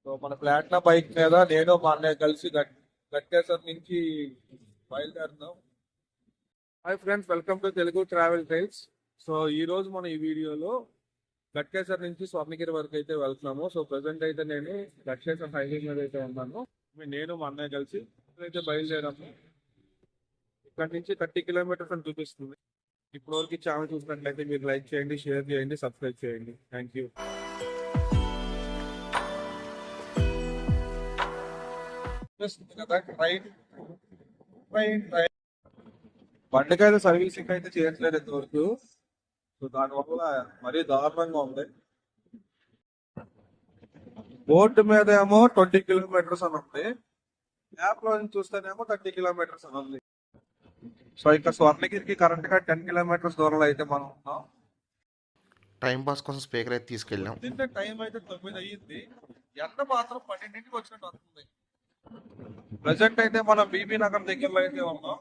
So మన ప్లాట్నా bike మీద నేను మా అన్నయ్య కలిసి గట్కేసర్ నుంచి బయలుదేరుతాం. Hi friends, welcome to Telugu travel tales. So ఈ రోజు మనం ఈ వీడియోలో గట్కేసర్ నుంచి స్వర్ణగిరి వరకు అయితే వెళ్తున్నాము. సో ప్రజెంట్ అయితే నేను గట్కేసర్ హైవే మీద అయితే ఉన్నాను. నేను మా అన్నయ్య కలిసి అయితే బయలుదేరాము. ఇక్కడ నుంచి 30 కిలోమీటర్స్ అని చూపిస్తుంది. ఇప్పటి వరకు ఛానల్ చూసినట్లయితే మీరు లైక్ చేయండి, షేర్ చేయండి, సబ్స్క్రైబ్ చేయండి. Thank you. బండికి అయితే సర్వీసింగ్ అయితే చేయట్లేదు ఇంతవరకు. సో దానివల్ల మరీ దారుణంగా ఉంది. బోర్డు మీద ఏమో 20 కిలోమీటర్స్ అని ఉంది, యాప్ లో చూస్తేనేమో 30 కిలోమీటర్స్ అని ఉంది. సో ఇంకా స్వర్ణగిరికి కరెక్ట్ గా 10 కిలోమీటర్స్ దూరంలో అయితే మనం ఉన్నాం. టైం పాస్ కోసం స్పీకర్ అయితే తీసుకెళ్ళాం. దీంట్లో టైం అయితే 9 అయ్యింది, ఎండ మాత్రం 12కి వచ్చినట్టు వస్తుంది. ప్రజెంట్ అయితే మనం బీబీ నగర్ దగ్గరలో అయితే ఉన్నాం,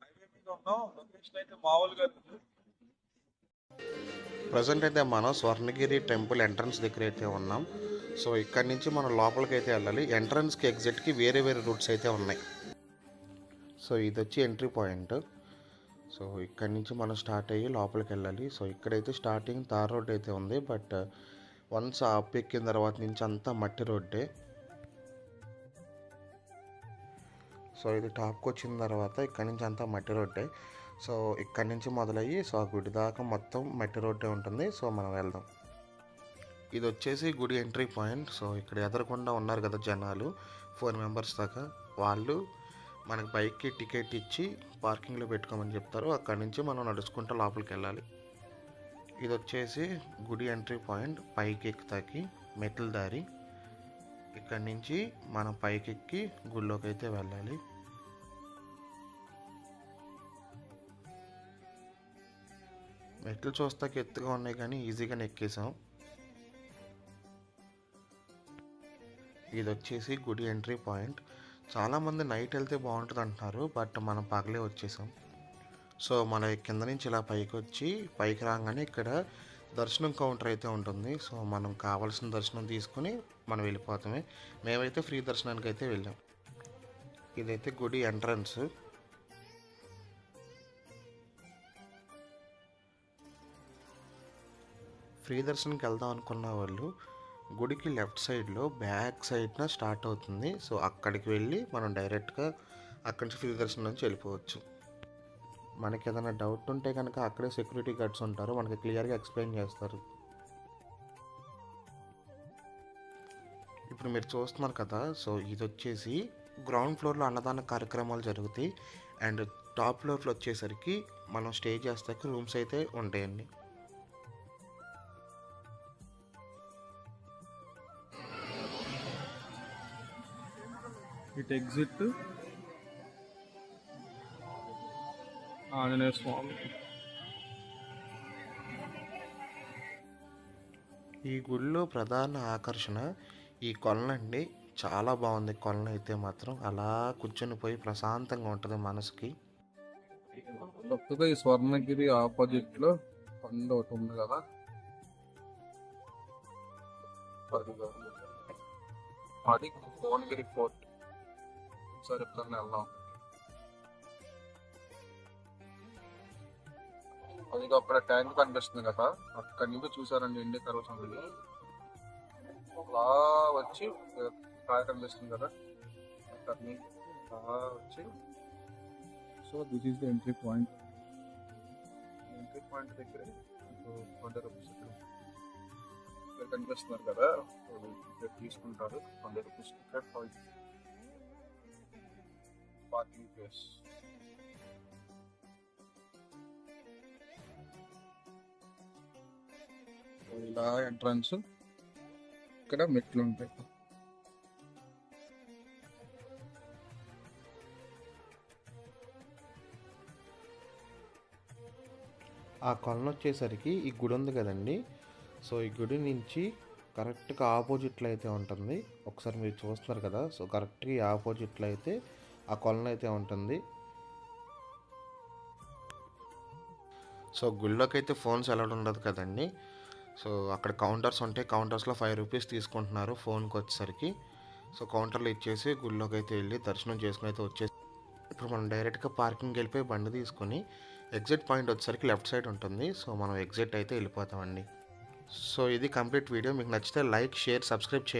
హైవే మీద ఉన్నాం. లొకేషన్ అయితే మామూలుగా ప్రజెంట్ అయితే మనం స్వర్ణగిరి టెంపుల్ ఎంట్రన్స్ దగ్గర అయితే ఉన్నాం. సో ఇక్కడ నుంచి మనం లోపలికి అయితే వెళ్ళాలి. ఎంట్రన్స్కి ఎగ్జిట్కి వేరే వేరే రూట్స్ అయితే ఉన్నాయి. సో ఇది వచ్చి ఎంట్రీ పాయింట్. సో ఇక్కడ నుంచి మనం స్టార్ట్ అయ్యి లోపలికి వెళ్ళాలి. సో ఇక్కడైతే స్టార్టింగ్ తార్ రోడ్ అయితే ఉంది, బట్ వన్స్ అప్ ఎక్కిన తర్వాత నుంచి అంతా మట్టి రోడ్డే. సో ఇది టాప్కి వచ్చిన తర్వాత ఇక్కడ నుంచి అంతా మట్టి రోడ్డే. సో ఇక్కడ నుంచి మొదలయ్యి సో ఆ గుడి దాకా మొత్తం మట్టి రోడ్డే ఉంటుంది. సో మనం వెళ్దాం. ఇది వచ్చేసి గుడి ఎంట్రీ పాయింట్. సో ఇక్కడ ఎదరకుండా ఉన్నారు కదా జనాలు, 4 మెంబర్స్ దాకా. వాళ్ళు మనకి బైక్కి టికెట్ ఇచ్చి పార్కింగ్లో పెట్టుకోమని చెప్తారు. అక్కడ నుంచి మనం నడుచుకుంటూ లోపలికి వెళ్ళాలి. ఇది వచ్చేసి గుడి ఎంట్రీ పాయింట్. పైకి ఎక్కుతాకి మెట్ల దారి. ఇక్కడ నుంచి మనం పైకి ఎక్కి గుడిలోకి అయితే వెళ్ళాలి. మెట్లు చూస్తాకి ఎత్తుగా ఉన్నాయి కానీ ఈజీగానే ఎక్కేసాం. ఇది వచ్చేసి గుడి ఎంట్రీ పాయింట్. చాలామంది నైట్ వెళ్తే బాగుంటుంది అంటున్నారు, బట్ మనం పగలే వచ్చేసాం. సో మన కింద నుంచి ఇలా పైకి వచ్చి పైకి రాగానే ఇక్కడ దర్శనం కౌంటర్ అయితే ఉంటుంది. సో మనం కావాల్సిన దర్శనం తీసుకుని మనం వెళ్ళిపోతామే. మేమైతే ఫ్రీ దర్శనానికి అయితే వెళ్ళాం. ఇదైతే గుడి ఎంట్రన్స్. ఫ్రీ దర్శనంకి వెళ్దాం అనుకున్న వాళ్ళు గుడికి లెఫ్ట్ సైడ్లో బ్యాక్ సైడ్న స్టార్ట్ అవుతుంది. సో అక్కడికి వెళ్ళి మనం డైరెక్ట్గా అక్కడి నుంచి ఫ్రీ దర్శనం నుంచి వెళ్ళిపోవచ్చు. మనకి ఏదైనా డౌట్ ఉంటే కనుక అక్కడే సెక్యూరిటీ గార్డ్స్ ఉంటారు, మనకి క్లియర్గా ఎక్స్ప్లెయిన్ చేస్తారు. ఇప్పుడు మీరు చూస్తున్నారు కదా, సో ఇది వచ్చేసి గ్రౌండ్ ఫ్లోర్లో అన్నదాన కార్యక్రమాలు జరుగుతాయి. అండ్ టాప్ ఫ్లోర్లో వచ్చేసరికి మనం స్టే చేస్తాకి రూమ్స్ అయితే ఉంటాయండి. ఇటు ఎగ్జిట్ ఆంజనేయ స్వామి. ఈ గుడిలో ప్రధాన ఆకర్షణ ఈ కొలనండి. చాలా బాగుంది కొలను అయితే మాత్రం. అలా కూర్చొని పోయి ప్రశాంతంగా ఉంటుంది మనసుకి. కొత్తగా ఈ స్వర్ణగిరి ఆపోజిట్ లో కొండ ఒకటి ఉంది కదా, అది భువనగిరి ఫోర్ట్. ఒకసారి ఎప్పుడన్నా వెళ్దాం. అది అక్కడ ట్యాంక్ కనిపిస్తుంది కదా, అక్కడి నుంచి చూసారండి ఇండియా కలుగుతుంది. అలా వచ్చి కాయ కనిపిస్తుంది కదా, అక్కడి నుంచి అలా వచ్చి. So this is the entry point. Entry point దగ్గర 20 రూపీస్ ఇక్కడ కనిపిస్తున్నారు కదా, టికెట్ తీసుకుంటారు. 100 రూపీస్ టికెట్ పార్కింగ్ ప్లేస్. ఇలా ఎంట్రన్స్, ఇక్కడ మెట్లు ఉంటాయి. ఆ కొలను వచ్చేసరికి ఈ గుడి ఉంది కదండి. సో ఈ గుడి నుంచి కరెక్ట్గా ఆపోజిట్లో అయితే ఉంటుంది. ఒకసారి మీరు చూస్తున్నారు కదా, సో కరెక్ట్గా ఈ ఆపోజిట్లో అయితే ఆ కొలను అయితే ఉంటుంది. సో గుళ్ళోకి అయితే ఫోన్స్ అలౌడ్ ఉండదు కదండి. సో అక్కడ కౌంటర్స్ ఉంటాయి, కౌంటర్స్లో 5 రూపీస్ తీసుకుంటున్నారు ఫోన్కి వచ్చేసరికి. సో కౌంటర్లో ఇచ్చేసి గుళ్ళోకి అయితే వెళ్ళి దర్శనం చేసుకుని అయితే వచ్చేసి ఇప్పుడు మనం డైరెక్ట్గా పార్కింగ్కి వెళ్ళిపోయి బండి తీసుకొని ఎగ్జిట్ పాయింట్ వచ్చేసరికి లెఫ్ట్ సైడ్ ఉంటుంది. సో మనం ఎగ్జిట్ అయితే వెళ్ళిపోతామండి. సో ఇది కంప్లీట్ వీడియో. మీకు నచ్చితే లైక్, షేర్, సబ్స్క్రైబ్ చేయండి.